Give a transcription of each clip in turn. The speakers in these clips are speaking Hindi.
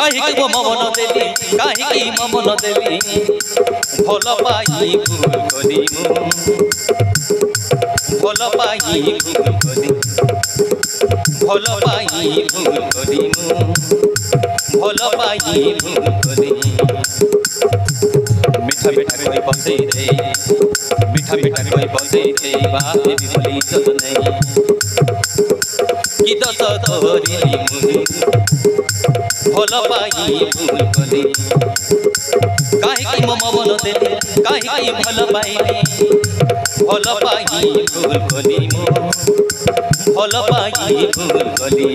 କାହିଁକି ମୋ ମନ ଦେଲି କାହିଁକି ମୋ ମନ ଦେଲି ଭଲ ପାଇ ଭୁଲ କଲି ମୁଁ ଭଲ ପାଇ ଭୁଲ କଲି ଭଲ ପାଇ ଭୁଲ କଲି ମୁଁ ଭଲ ପାଇ ଭୁଲ କଲି ମିଠା ମିଠା କହି ବସେଇ ଦେ ମିଠା ମିଠା କହି ବସେଇ ଦେ ବାପେ ବି ବୋଲି ଯତ ନେଇ କି ଦୋଷ ଧରିଲି ମୁଁ ଭଲ ପାଇ ଭୁଲ କଲି କାହିଁକି ମୋ ମନ ଦେଲି କାହିଁକି ଭଲ ପାଇଲି ଭଲ ପାଇ ଭୁଲ କଲି ମୁଁ ଭଲ ପାଇ ଭୁଲ କଲି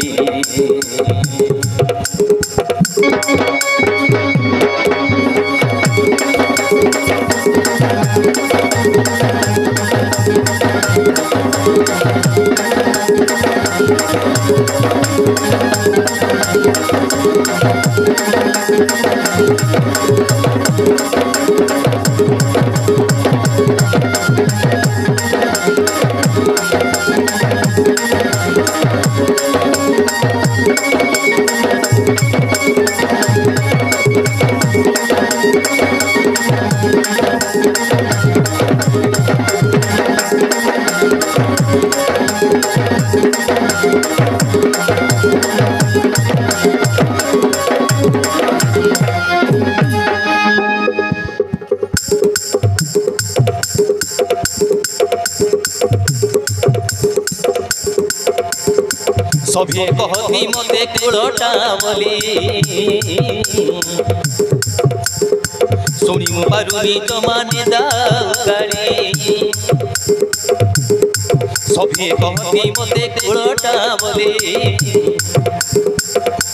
सभी कहती मते कुलटा बोली शुणी मु पारुनी तो माने दागाड़ी सभी कहती मते कुलटा बोली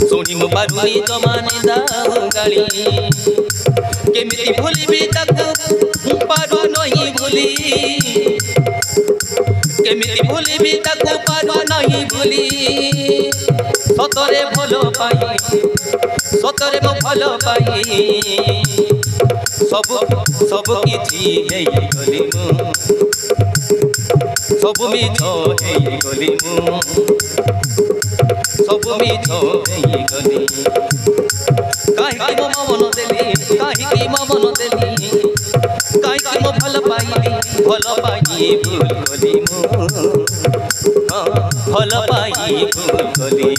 शुणी मु पारुनी तो माने दागाड़ी केमिति भूलिबी ताकू पारु नहीं भूली केमिति भूलिबी ताकू पारु नहीं भूली सतरे भलो पाई सतरे मो भलो पाई सब सब किछि हेई गली मु सब मिछ हेई गली मु सब मिछ हेई गली काहे मो मन देली काहे मो मन देली काहे मो भलो पाई भूल गली मु भलो पाई भूल गली